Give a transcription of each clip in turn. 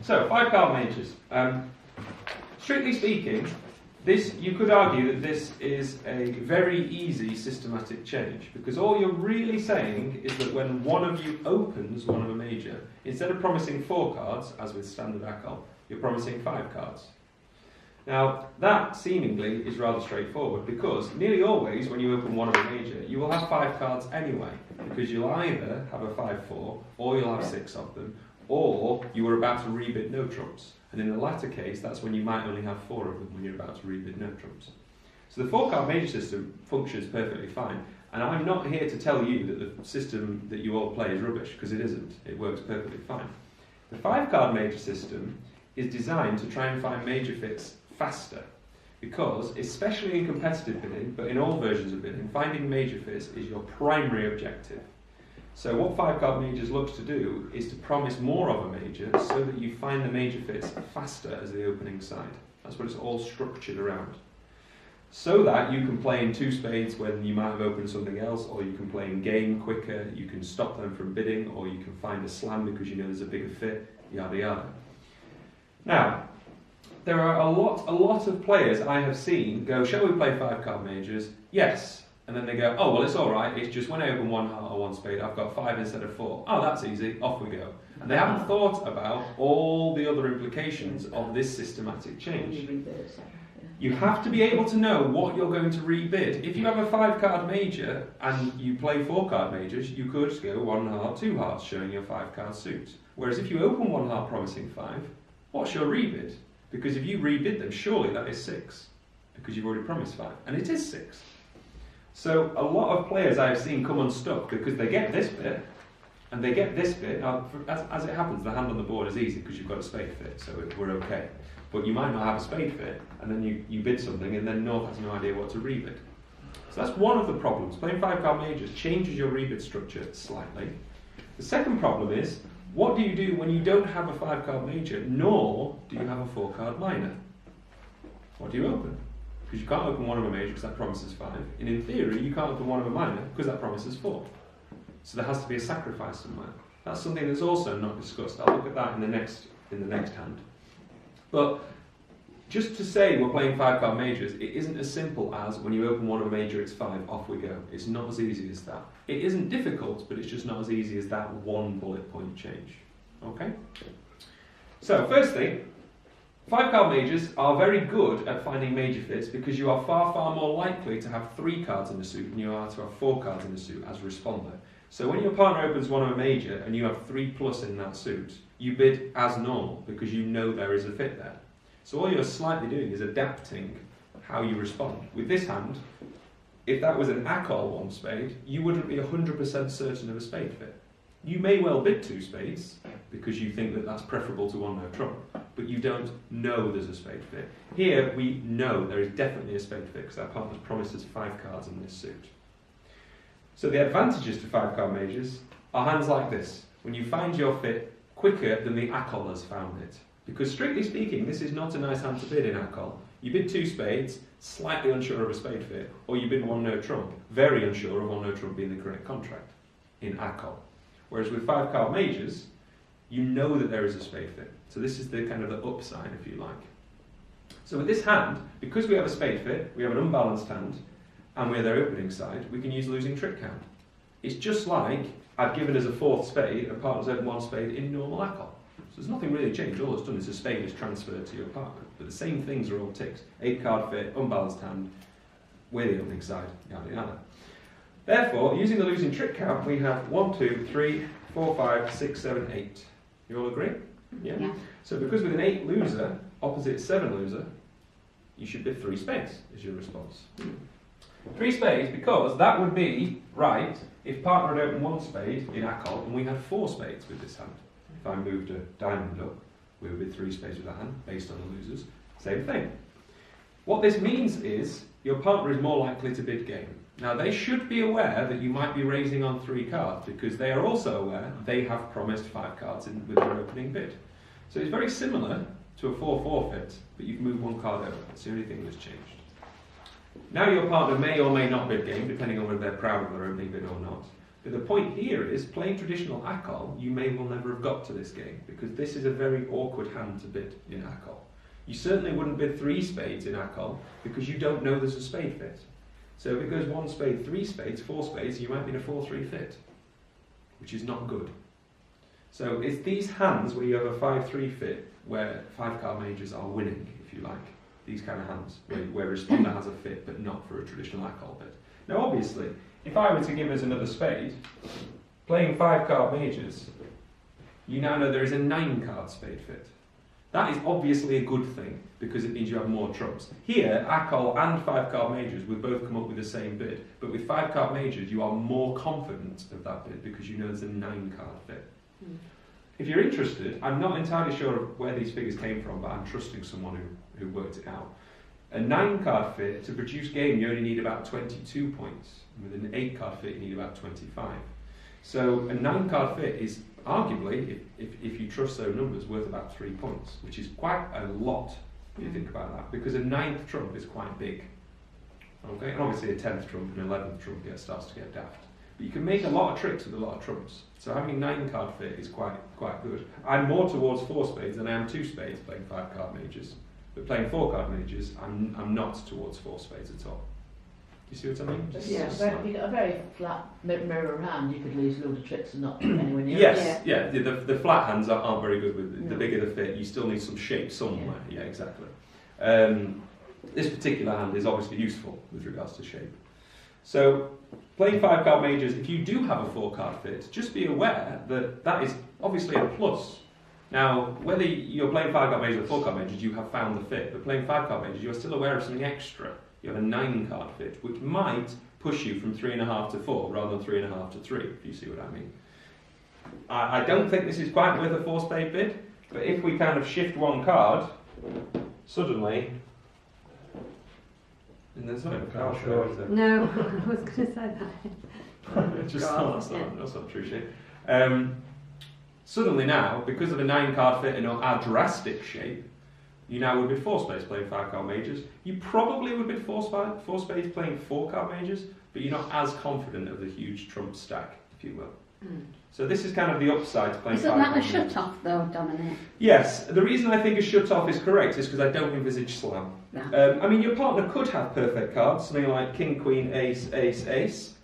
So, 5 card majors. Strictly speaking, you could argue that this is a very easy systematic change, because all you're really saying is that when one of you opens one of a major, instead of promising 4 cards, as with standard ACOL, you're promising 5 cards. Now, that seemingly is rather straightforward, because nearly always when you open one of a major, you will have 5 cards anyway, because you'll either have a 5-4, or you'll have 6 of them, or you are about to rebid no trumps. And in the latter case, that's when you might only have 4 of them when you're about to rebid no trumps. So the 4-card major system functions perfectly fine. And I'm not here to tell you that the system that you all play is rubbish, because it isn't. It works perfectly fine. The 5-card major system is designed to try and find major fits faster. Because, especially in competitive bidding, but in all versions of bidding, finding major fits is your primary objective. So what 5-card majors looks to do is to promise more of a major so that you find the major fits faster as the opening side. That's what it's all structured around. So that you can play in 2 spades when you might have opened something else, or you can play in game quicker, you can stop them from bidding, or you can find a slam because you know there's a bigger fit, yada yada. Now, there are a lot of players I have seen go, shall we play 5-card majors? Yes. And then they go, oh, well, it's all right. It's just when I open 1 heart or 1 spade, I've got 5 instead of 4. Oh, that's easy. Off we go. And they haven't thought about all the other implications of this systematic change. You have to be able to know what you're going to rebid. If you have a 5-card major and you play 4-card majors, you could go 1 heart, 2 hearts, showing your 5-card suit. Whereas if you open 1 heart promising 5, what's your rebid? Because if you rebid them, surely that is 6, because you've already promised 5. And it is 6. So a lot of players I have seen come unstuck because they get this bit and they get this bit. Now, as it happens, the hand on the board is easy because you've got a spade fit, so we're okay. But you might not have a spade fit, and then you bid something, and then North has no idea what to rebid. So that's one of the problems. Playing 5-card majors changes your rebid structure slightly. The second problem is, what do you do when you don't have a 5-card major, nor do you have a 4-card minor? What do you open? Because you can't open one of a major because that promises 5. And in theory, you can't open one of a minor because that promises 4. So there has to be a sacrifice somewhere. That's something that's also not discussed. I'll look at that in the next hand. But just to say we're playing 5-card majors, it isn't as simple as when you open one of a major, it's 5, off we go. It's not as easy as that. It isn't difficult, but it's just not as easy as that one bullet point change. Okay? So, firstly, 5-card majors are very good at finding major fits because you are far, far more likely to have 3 cards in the suit than you are to have 4 cards in the suit as a responder. So when your partner opens one of a major and you have 3+ in that suit, you bid as normal because you know there is a fit there. So all you're slightly doing is adapting how you respond. With this hand, if that was an ACOL 1 spade, you wouldn't be 100% certain of a spade fit. You may well bid 2 spades because you think that that's preferable to 1 no trump, but you don't know there's a spade fit. Here we know there is definitely a spade fit because our partner's promised us 5 cards in this suit. So the advantages to 5-card majors are hands like this, when you find your fit quicker than the ACOL has found it. Because strictly speaking, this is not a nice hand to bid in ACOL. You bid 2 spades, slightly unsure of a spade fit, or you bid 1 no trump, very unsure of 1 no trump being the correct contract in ACOL. Whereas with 5-card majors, you know that there is a spade fit. So this is the kind of the upside, if you like. So with this hand, because we have a spade fit, we have an unbalanced hand, and we're their opening side, we can use losing trick count. It's just like I've given us a 4th spade and partner's opened 1 spade in normal ACOL. So there's nothing really changed. All it's done is a spade is transferred to your partner. But the same things are all ticked. 8-card fit, unbalanced hand, we're the opening side, yada yada. Therefore, using the losing trick count, we have 1, 2, 3, 4, 5, 6, 7, 8. You all agree? Yeah? So because with an 8 loser, opposite 7 loser, you should bid 3 spades as your response. 3 spades because that would be right if partner had opened 1 spade in ACOL and we had 4 spades with this hand. If I moved a diamond up, we would bid 3 spades with that hand based on the losers. Same thing. What this means is your partner is more likely to bid game. Now they should be aware that you might be raising on 3 cards because they are also aware they have promised 5 cards with their opening bid. So it's very similar to a 4-4 fit, but you've moved 1 card over. That's the only thing that's changed. Now your partner may or may not bid game, depending on whether they're proud of their opening bid or not. But the point here is, playing traditional Akol, you may well never have got to this game, because this is a very awkward hand to bid in Akol. You certainly wouldn't bid 3 spades in Akol, because you don't know there's a spade fit. So if it goes 1 spade, 3 spades, 4 spades, you might be in a 4-3 fit, which is not good. So it's these hands where you have a 5-3 fit, where 5-card majors are winning, if you like. These kind of hands, where responder has a fit, but not for a traditional Akol bid. Now obviously, if I were to give us another spade, playing 5-card majors, you now know there is a 9-card spade fit. That is obviously a good thing, because it means you have more trumps. Here, Akol and 5-card majors would both come up with the same bid, but with 5-card majors, you are more confident of that bid, because you know there's a 9-card fit. If you're interested, I'm not entirely sure of where these figures came from, but I'm trusting someone who worked it out. A 9-card fit, to produce game, you only need about 22 points. With an 8-card fit, you need about 25. So a 9-card fit is arguably, if you trust those numbers, worth about 3 points, which is quite a lot when you think about that, because a 9th trump is quite big. Okay, and obviously a 10th trump and 11th trump starts to get daft. But you can make a lot of tricks with a lot of trumps. So having a 9-card fit is quite good. I'm more towards 4 spades than I am 2 spades playing 5-card majors. But playing 4-card majors, I'm not towards 4 spades at all. Do you see what I mean? Yeah, if you've got a very flat mirror hand, you could lose a load of tricks and not anywhere near Yes, yeah. The flat hands aren't very good with No. the bigger the fit. You still need some shape somewhere. Yeah, exactly. This particular hand is obviously useful with regards to shape. So, playing 5-card majors, if you do have a 4-card fit, just be aware that that is obviously a plus. Now, whether you're playing 5-card majors or 4-card majors, you have found the fit, but playing 5-card majors, you're still aware of something extra. You have a 9-card fit, which might push you from 3.5 to 4 rather than 3.5 to 3, if you see what I mean. I don't think this is quite worth a 4-spade bid, but if we kind of shift 1 card, suddenly... And there's no card there, is there? No, I was going to say that. That's not true shit. Suddenly now, because of a 9-card fit in our drastic shape, you now would bid 4 spades playing 5-card majors. You probably would bid 4 spades playing 4-card majors, but you're not as confident of the huge trump stack, if you will. So this is kind of the upside to playing 5-card Isn't that a majors. shut-off though, Dominic? Yes, the reason I think a shut-off is correct is because I don't envisage slam. No. I mean, your partner could have perfect cards, something like king, queen, ace, ace, ace.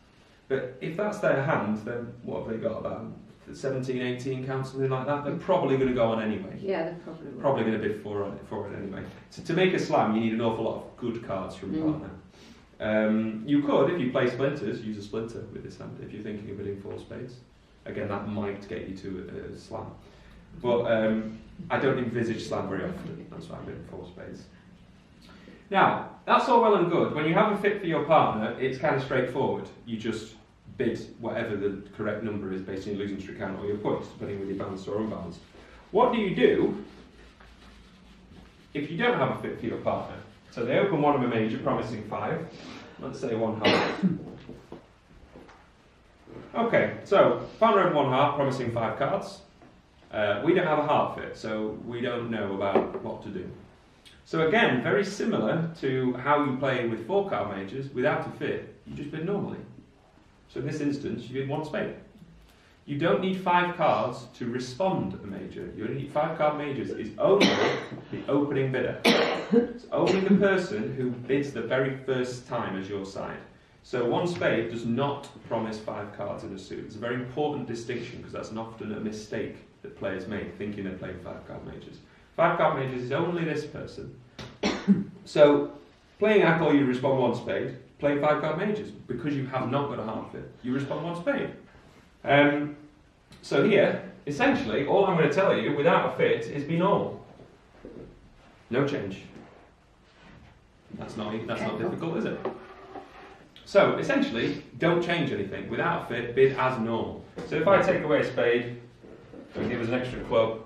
But if that's their hand, then what have they got? About 17, 18 count, something like that? They're probably going to go on anyway. Yeah, they probably will. Probably going to bid for it anyway. So to make a slam, you need an awful lot of good cards from your partner. You could, if you play splinters, use a splinter with this hand, if you're thinking of bidding 4 spades. Again, that might get you to a slam. But I don't envisage slam very often. That's why I'm bidding 4 spades. Now, that's all well and good. When you have a fit for your partner, it's kind of straightforward. You just bid whatever the correct number is based on your losing streak count or your points, depending whether you're balanced or unbalanced. What do you do if you don't have a fit for your partner? So they open one of a major, promising 5. Let's say 1 heart. Okay, so partner opened 1 heart, promising 5 cards. We don't have a heart fit, so we don't know about what to do. So again, very similar to how you play with 4-card majors, without a fit, you just bid normally. So in this instance, you bid 1 spade. You don't need 5 cards to respond a major. You only need 5-card majors is only the opening bidder. It's only the person who bids the very first time as your side. So 1 spade does not promise 5 cards in a suit. It's a very important distinction because that's often a mistake that players make, thinking they're playing 5-card majors. 5-card majors is only this person. So playing Akol, you respond 1 spade. Playing 5-card majors, because you have not got a heart fit, you respond 1 spade. So here, essentially, all I'm going to tell you without a fit is be normal. No change. That's not difficult, is it? So essentially, don't change anything. Without a fit, bid as normal. So if I take away a spade and give us an extra club,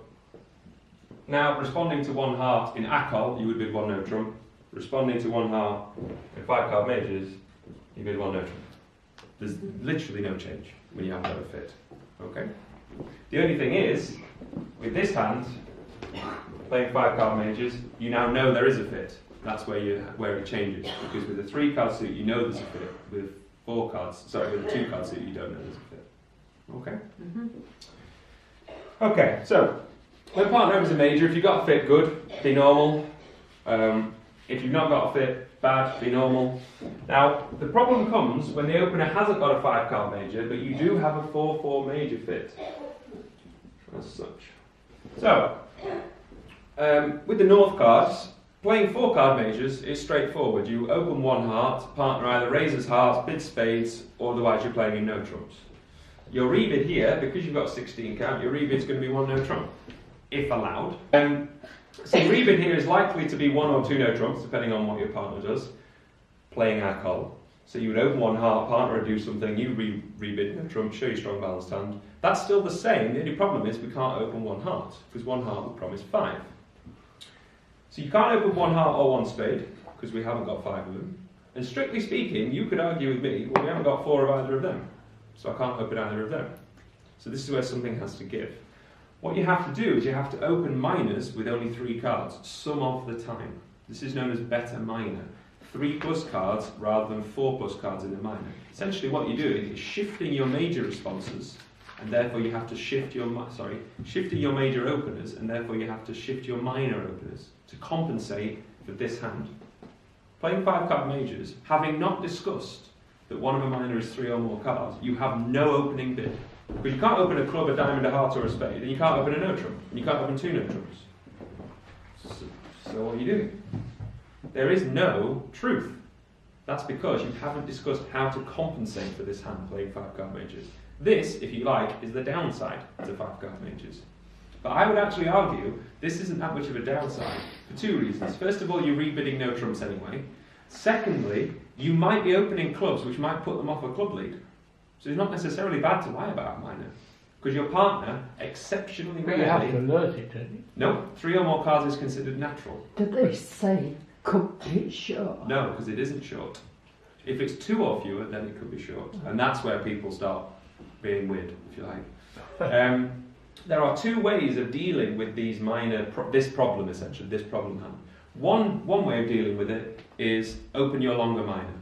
now responding to 1 heart in Akol, you would bid 1 no trump. Responding to 1 heart in 5-card majors, you bid 1 no trump. There's literally no change when you haven't got a fit. Okay? The only thing is, with this hand, playing 5-card majors, you now know there is a fit. That's where it changes. Because with a 3-card suit, you know there's a fit. With 4 cards, sorry, with a 2 card suit, you don't know there's a fit. Okay? Okay, so when partner opens a major, if you've got a fit, good, be normal. If you've not got a fit, bad, be normal. Now, the problem comes when the opener hasn't got a 5 card major, but you do have a 4-4 major fit. As such. So, with the North cards, playing 4 card majors is straightforward. You open 1 heart, partner either raises hearts, bids spades, or otherwise you're playing in no trumps. Your rebid here, because you've got 16 count, your rebid's going to be 1 no trump, if allowed. So your rebid here is likely to be 1 or 2 no trumps, depending on what your partner does, playing alcohol. So you would open 1 heart, partner would do something, you rebid no trump, show you strong balanced hand. That's still the same. The only problem is we can't open 1 heart, because 1 heart would promise 5. So you can't open 1 heart or 1 spade, because we haven't got 5 of them. And strictly speaking, you could argue with me, well, we haven't got 4 of either of them, so I can't open either of them. So this is where something has to give. What you have to do is you have to open minors with only 3 cards, some of the time. This is known as better minor. 3 plus cards rather than 4 plus cards in a minor. Essentially what you're doing is shifting your major responses, and therefore you have to shift your, shifting your major openers, and therefore you have to shift your minor openers to compensate for this hand. Playing 5 card majors, having not discussed that one of a minor is 3 or more cards, you have no opening bid. Because you can't open a club, a diamond, a heart or a spade, and you can't open a no trump, and you can't open 2 no trumps. So what are you doing? There is no truth. That's because you haven't discussed how to compensate for this hand playing 5 card majors. This, if you like, is the downside to 5 card majors. But I would actually argue this isn't that much of a downside for 2 reasons. First of all, you're rebidding no trumps anyway. Secondly, you might be opening clubs which might put them off a club lead. So it's not necessarily bad to lie about a minor. Because your partner, exceptionally But you have to rarely... alert it, don't you? No, 3 or more cards is considered natural. Did they say complete short? No, because it isn't short. If it's 2 or fewer, then it could be short. And that's where people start being weird, if you like. There are 2 ways of dealing with these this problem, essentially, this problem hand. One way of dealing with it is open your longer minor,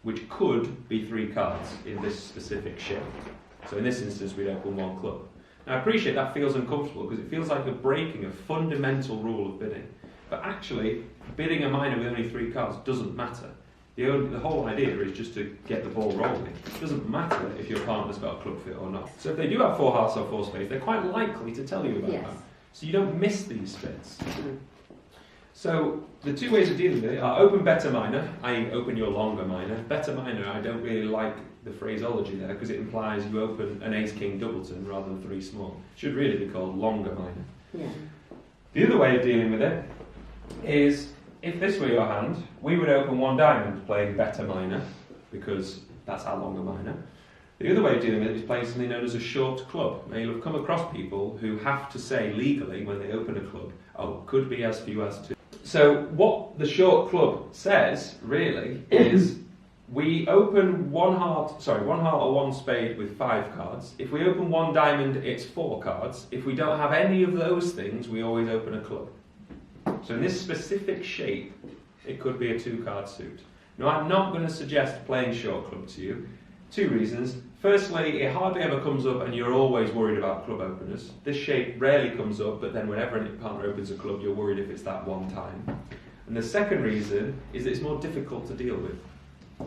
which could be 3 cards in this specific shape. So in this instance, we'd open 1 club. Now I appreciate that feels uncomfortable because it feels like you're breaking a fundamental rule of bidding. But actually, bidding a minor with only 3 cards doesn't matter. The whole idea is just to get the ball rolling. It doesn't matter if your partner's got a club fit or not. So if they do have 4 hearts or 4 spades, they're quite likely to tell you about Yes. that. So you don't miss these fits. So the 2 ways of dealing with it are open better minor, i.e. open your longer minor. Better minor, I don't really like the phraseology there because it implies you open an ace-king doubleton rather than 3 small. It should really be called longer minor. Yeah. The other way of dealing with it is, if this were your hand, we would open 1 diamond playing better minor, because that's our longer minor. The other way of dealing with it is playing something known as a short club. Now you'll have come across people who have to say legally when they open a club, oh, could be as few as 2. So what the short club says, really, is we open 1 heart or 1 spade with 5 cards. If we open 1 diamond, it's 4 cards. If we don't have any of those things, we always open a club. So in this specific shape, it could be a 2-card suit. Now I'm not going to suggest playing short club to you. 2 reasons. Firstly, it hardly ever comes up and you're always worried about club openers. This shape rarely comes up, but then whenever a partner opens a club, you're worried if it's that one time. And the second reason is that it's more difficult to deal with.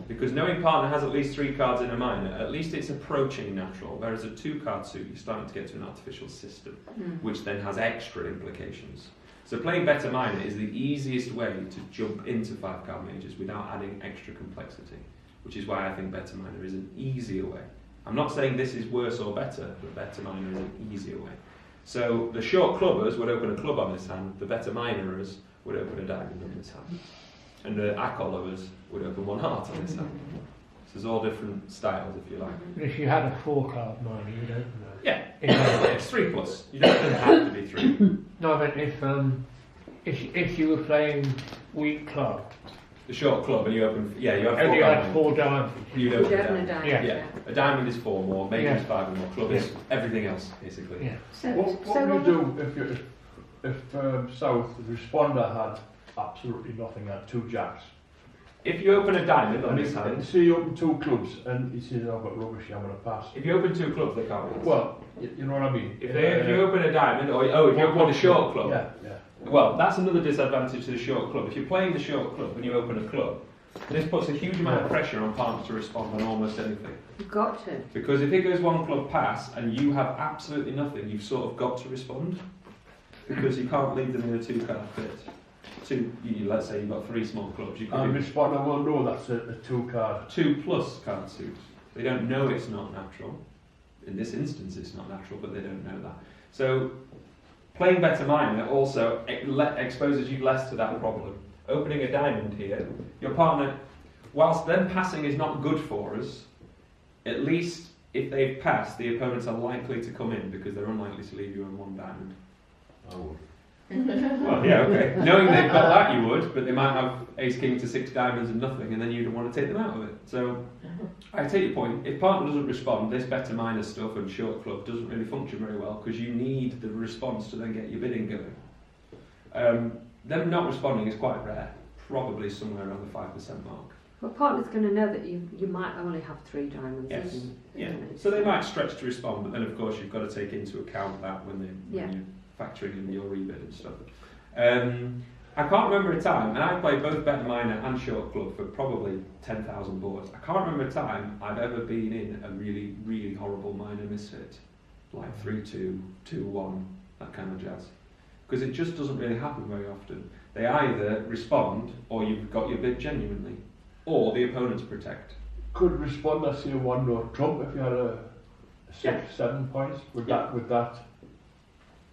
Because knowing partner has at least 3 cards in a minor, at least it's approaching natural, whereas a 2-card suit, you're starting to get to an artificial system, which then has extra implications. So playing better minor is the easiest way to jump into 5-card majors without adding extra complexity, which is why I think better minor is an easier way. I'm not saying this is worse or better, but better minor is an easier way. So the short clubbers would open a club on this hand, the better minorers would open a diamond on this hand, and the alcohol lovers would open 1 heart on this hand. So there's all different styles, if you like. But if you had a 4-card minor, you'd open that. Yeah, it's 3 plus. You don't have to be 3. No, I meant if you were playing weak club, The short club, and you open, you have 4 and you had diamonds. 4 diamonds, You'd Would open you open a a diamond. diamond? Yeah. A diamond is 4 more, major Yeah. is 5 and more, club is everything else, basically. yeah. So, What so would you do if South, the responder had absolutely nothing, had 2 jacks, If you open a diamond on And this if, hand, say you open 2 clubs and he says, I've got rubbish, I'm going to pass. if you open 2 clubs, they can't pass. Well, you know what I mean? If you open a diamond, or if you open a short club, Yeah. well, that's another disadvantage to the short club. If you're playing the short club and you open a club, this puts a huge amount of pressure on partners to respond on almost anything. You've got to. Because if it goes 1 club pass and you have absolutely nothing, you've sort of got to respond. Because you can't leave them in a 2 card pit. Let's say you've got 3 small clubs. You And could do responder will know that's a 2 card. 2 plus card suit. They don't know it's not natural. In this instance, it's not natural, but they don't know that. So, playing better minor also exposes you less to that problem. Opening a diamond here, your partner, whilst them passing is not good for us, at least if they've passed, the opponents are likely to come in because they're unlikely to leave you on 1 diamond. I would. Well, yeah, okay. Knowing they've got that, you would, but they might have ace king to 6 diamonds and nothing, and then you'd want to take them out of it. So, I take your point. If partner doesn't respond, this better minor stuff and short club doesn't really function very well because you need the response to then get your bidding going. Them not responding is quite rare, probably somewhere around the 5% mark. Well, partner's going to know that you might only have 3 diamonds, Yes. isn't Yeah. it? So they might stretch to respond, but then of course you've got to take into account that when Yeah. you're factoring in your rebid and stuff. I can't remember a time, and I've played both better minor and short club for probably 10,000 boards. I can't remember a time I've ever been in a really, really horrible minor misfit, like 3-2, 2-1, that kind of jazz. Because it just doesn't really happen very often. They either respond, or you've got your bid genuinely, or the opponents protect. Could responder say 1 no trump if you had a 6-7 points? Would that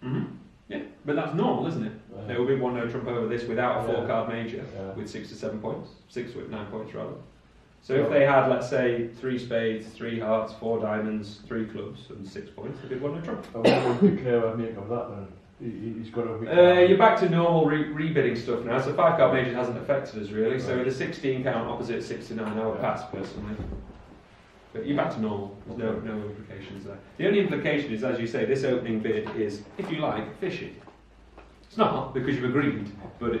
Mm-hmm. Yeah, but that's normal, isn't it? There will be 1 no trump over this without a 4 card major Yeah. with 6 to 7 points, 6 with 9 points rather. So if they had, let's say, 3 spades, 3 hearts, 4 diamonds, 3 clubs, and 6 points, they did 1 no trump. And what would Declare make of that then? He's got a You're back to normal rebidding stuff now, so 5 card major hasn't affected us really. So with a 16 count opposite 6 to 9, I would pass personally. But you're back to normal. There's no implications there. The only implication is, as you say, this opening bid is, if you like, fishy. It's not because you've agreed, but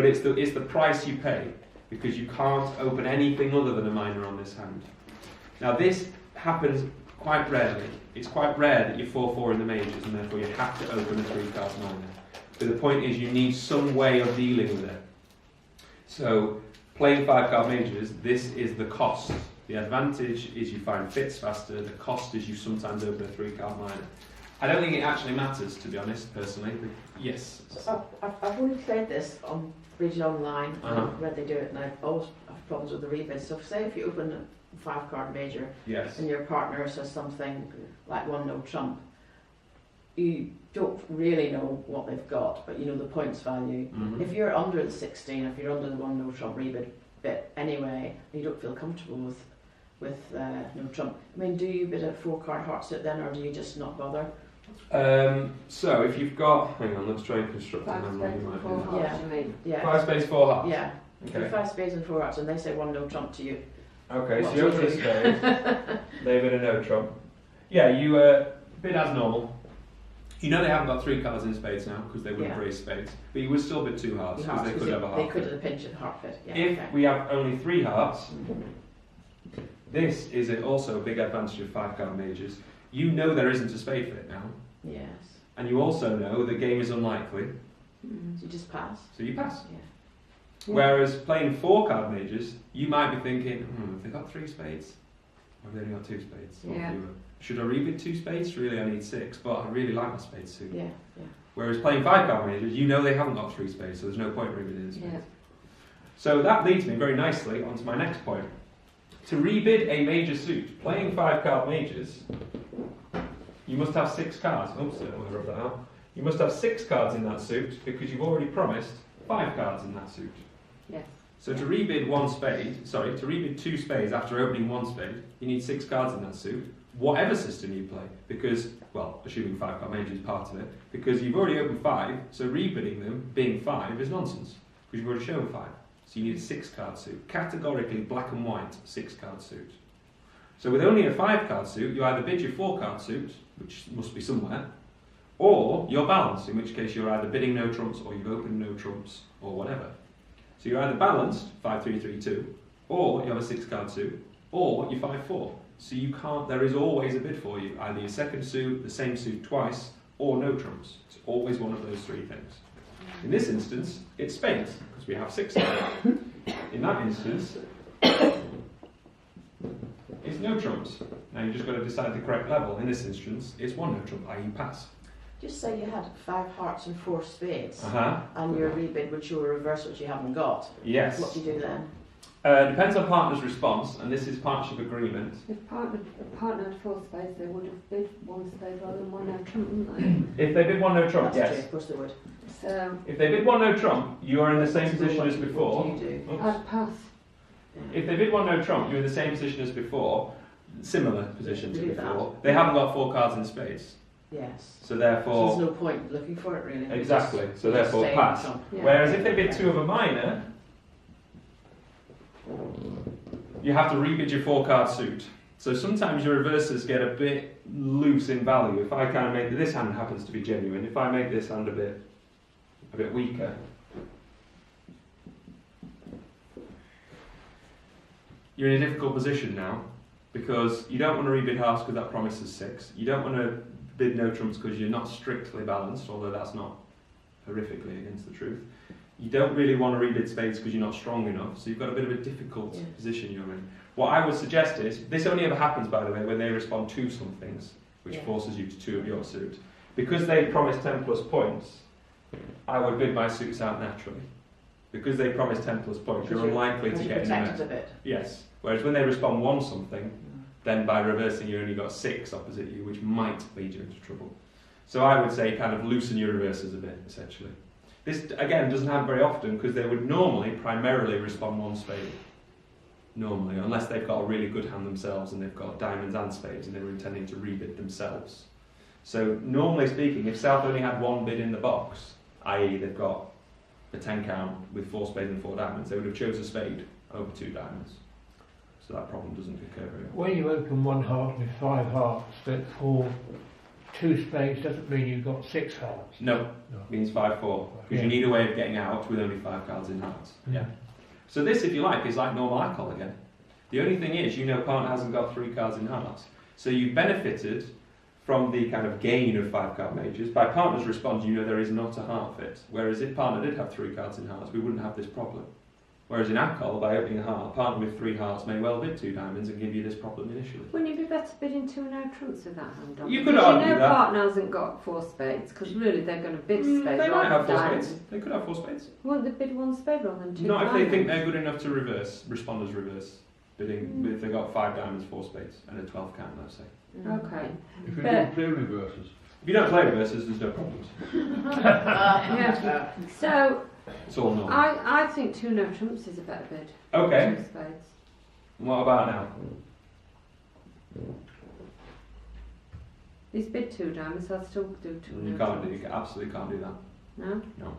it's the price you pay because you can't open anything other than a minor on this hand. Now this happens quite rarely. It's quite rare that you're 4-4 in the majors and therefore you have to open a 3 card minor. But the point is you need some way of dealing with it. So playing 5 card majors, this is the cost. The advantage is you find fits faster, the cost is you sometimes open a 3 card minor. I don't think it actually matters, to be honest, personally. But yes. So I've only played this on Bridge Online, Uh-huh. where they do it, and I've always have problems with the rebid. So say if you open a 5 card major Yes. and your partner says something like 1 no trump, you don't really know what they've got, but you know the points value. Mhm. If you're under the 16, if you're under the 1 no trump rebid bit anyway, and you don't feel comfortable with no trump, I mean, do you bid a 4 card heart sit then, or do you just not bother? So if you've got, hang on, let's try and construct a 5 hand. spades and 4 hearts, Yeah. you mean? Yeah. 5 spades, 4 hearts. Yeah. If Okay. you 5 spades and 4 hearts, and they say 1 no trump to you. Okay, so What you do open you a do? spade. They bid a no trump. Yeah, you bid as normal. You know they haven't got 3 cards in spades now because they would have Yeah. raised spades, but you would still bid 2 hearts because they could have a They heart. could at the pinch of the heart pit. Yeah, If okay. we have only 3 hearts, this is also a big advantage of 5 card majors. You know there isn't a spade fit now, Yes. and you also know the game is unlikely, Mm. So you just pass. so you pass. Yeah. Whereas playing 4 card majors, you might be thinking, have they got 3 spades? Or have they only got 2 spades? Or Yeah. fewer? Should I rebid 2 spades? Really, I need 6, but I really like my spades too. Yeah. Yeah. Whereas playing 5 card majors, you know they haven't got 3 spades, so there's no point rebidding the spades. Yeah. So that leads me very nicely onto my next point. To rebid a major suit, playing 5 card majors, you must have 6 cards. Oops, I don't want to rub that out. You must have 6 cards in that suit because you've already promised 5 cards in that suit. Yes. So to rebid 2 spades after opening 1 spade, you need 6 cards in that suit, whatever system you play, because, well, assuming 5 card major is part of it, because you've already opened 5, so rebidding them being 5 is nonsense, because you've already shown 5. So you need a 6 card suit, categorically black and white 6 card suit. So with only a 5 card suit, you either bid your 4 card suit, which must be somewhere, or you're balanced, in which case you're either bidding no trumps or you've opened no trumps or whatever. So you're either balanced 5-3-3-2, or you have a 6-card suit, or you're 5-4. So you can't. There is always a bid for you. Either your second suit, the same suit twice, or no trumps. It's always one of those three things. In this instance, it's spades because we have 6 cards. In that instance, it's no trumps. Now you've just got to decide the correct level. In this instance, it's 1 no trump, i.e. pass. Just say you had 5 hearts and 4 spades, Uh-huh. and your rebid would show a reverse which you haven't got. Yes. What do you do then? Depends on partner's response, and this is partnership agreement. If a partner had 4 spades, they would have bid 1 spade rather than 1 no trump, wouldn't If they bid 1 no trump, That's true, yes. of course they would. they? So If they bid 1 no trump, you are in the same So position what- as before. What do you do? Oops. I'd pass. If they bid 1 no trump, you're in the same position as before. Similar position to Believe that. before. They haven't got 4 cards in spades, Yes. so So therefore. there's no point looking for it really. Exactly, so You just therefore stay pass. on trump. Yeah. Whereas if they bid 2 of a minor, you have to rebid your 4-card suit. So sometimes your reverses get a bit loose in value. If I kind of make this hand happens to be genuine, if I make this hand a bit weaker, you're in a difficult position now because you don't want to rebid hearts because that promises 6. You don't want to bid no trumps because you're not strictly balanced, although that's not horrifically against the truth. You don't really want to rebid spades because you're not strong enough, so you've got a bit of a difficult Yeah. position you're in. What I would suggest is, this only ever happens, by the way, when they respond to some things, which Yeah. forces you to 2 of your suit. Because they promise 10 plus points, I would bid my suits out naturally. Because they promise 10 plus points, you're unlikely to Because get in you're the protected net. a bit. Yes. Whereas when they respond 1 something, then by reversing you only got 6 opposite you, which might lead you into trouble. So I would say kind of loosen your reverses a bit, essentially. This, again, doesn't happen very often because they would normally primarily respond 1 spade. Normally, unless they've got a really good hand themselves and they've got diamonds and spades and they were intending to rebid themselves. So normally speaking, if South only had 1 bid in the box, i.e. they've got a 10 count with 4 spades and 4 diamonds, they would have chose a spade over 2 diamonds. So that problem doesn't occur very often. When you open 1 heart with 5 hearts, but for 2 spades doesn't mean you've got 6 hearts. No, No. means 5-4 because Yeah. you need a way of getting out with only 5 cards in hearts. Yeah. So this, if you like, is like normal alcohol again. The only thing is, you know, partner hasn't got 3 cards in hearts, so you've benefited from the kind of gain of 5-card majors. By partner's response, you know there is not a heart fit. Whereas if partner did have 3 cards in hearts, we wouldn't have this problem. Whereas in alcohol, by opening a heart, partner with 3 hearts may well bid 2 diamonds and give you this problem initially. Wouldn't it be better bidding 2 no trumps with that hand on? You could Because argue you know that. partner hasn't got 4 spades, because really they're going to bid spades They might rather have than 4 diamonds. spades. They could have 4 spades. Won't they bid 1 spade rather than 2 Not if diamonds? they think they're good enough to reverse, respond as reverse. Bidding, if they've got 5 diamonds, 4 spades, and a 12 count, let's say. Okay. If you But- don't play reverses, If you don't play reverses, there's no problems. Yeah. So It's all normal. I think 2 no trumps is a better bid. Okay, 2 spades. and what about now? He's bid 2 diamonds, so I'll still do 2 You no can't do, trumps. you absolutely can't do that. No?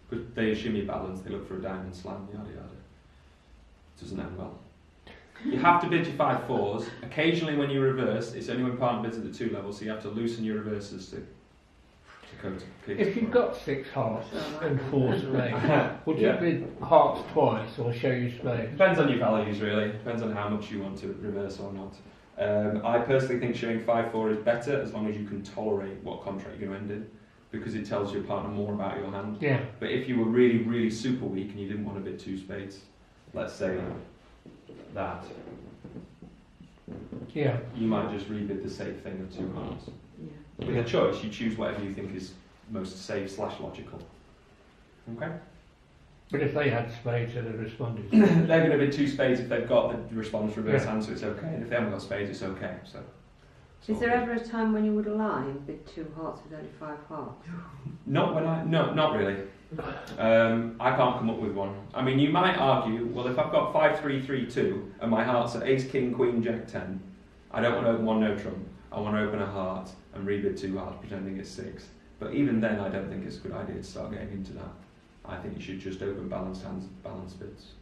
Because they assume you balance, they look for a diamond slam, yada yada. It doesn't end well. You have to bid your 5-4s. Occasionally when you reverse, it's only when partner bids at the 2 level, so you have to loosen your reverses to go to kick. If you've got 6 hearts and 4 spades, would you Yeah. bid hearts twice or show you spades? Depends on your values really, depends on how much you want to reverse or not. I personally think showing 5-4 is better as long as you can tolerate what contract you're going to end in, because it tells your partner more about your hand. Yeah. But if you were really, really super weak and you didn't want to bid 2 spades, let's say that, Yeah. you might just rebid the safe thing of 2 hearts. Yeah. With a choice, you choose whatever you think is most safe / logical. Okay? But if they had spades, they'd have responded. They're going to bid 2 spades if they've got the response reverse Yeah. hand, so it's okay. And if they haven't got spades, it's okay. So. Is there ever a time when you would lie and bid 2 hearts with only 5 hearts? Not when not really. I can't come up with one. I mean, you might argue, well, if I've got 5-3-3-2 and my hearts are Ace, King, Queen, Jack, 10, I don't want to open 1 no trump. I want to open a heart and rebid 2 hearts, pretending it's 6. But even then, I don't think it's a good idea to start getting into that. I think you should just open balanced hands, balanced bids,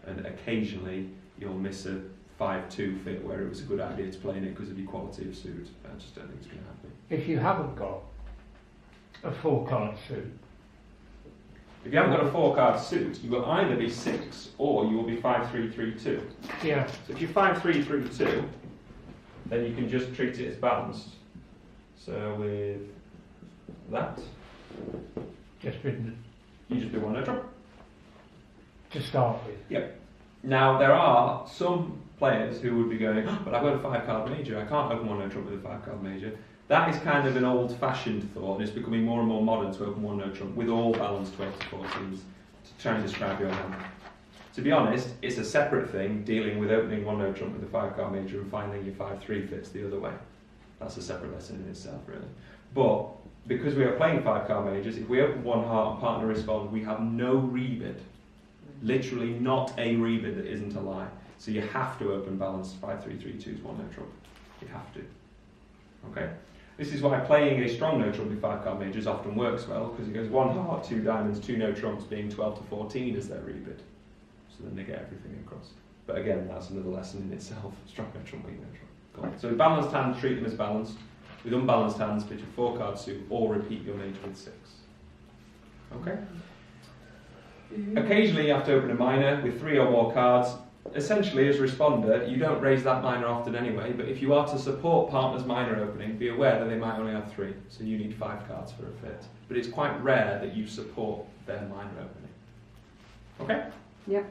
and occasionally you'll miss a 5-2 fit where it was a good idea to play in it because of your quality of suit. I just don't think it's going to happen. If you haven't got a 4-card suit, If you haven't got a 4-card suit, you will either be 6 or you will be 5-3-3-2. Yeah. So if you're 5-3-3-2, then you can just treat it as balanced. So with that, Just been you just do 1 no trump. to start with. Now there are some players who would be going, oh, but I've got a 5-card major, I can't open 1 no trump with a 5-card major. That is kind of an old-fashioned thought, and it's becoming more and more modern to open 1 no trump with all balanced 12 to 14s to try and describe your hand. To be honest, it's a separate thing dealing with opening 1 no trump with a 5-card major and finding your 5-3 fits the other way. That's a separate lesson in itself, really. But because we are playing 5-card majors, if we open 1 heart and partner responds, we have no rebid. Literally not a rebid that isn't a lie. So you have to open balanced 5-3-3-2s 1 no trump. You have to. Okay? This is why playing a strong no trump with 5-card majors often works well, because it goes 1 heart, 2 diamonds, 2 no trumps, being 12 to 14 as their rebid. So then they get everything across. But again, that's another lesson in itself. Strong no trump, weak no trump. Go on. So with balanced hands, treat them as balanced. With unbalanced hands, pitch a 4-card suit or repeat your major with 6. Okay? Occasionally you have to open a minor with 3 or more cards. Essentially, as a responder, you don't raise that minor often anyway, but if you are to support partner's minor opening, be aware that they might only have 3, so you need 5 cards for a fit. But it's quite rare that you support their minor opening. Okay? Yep.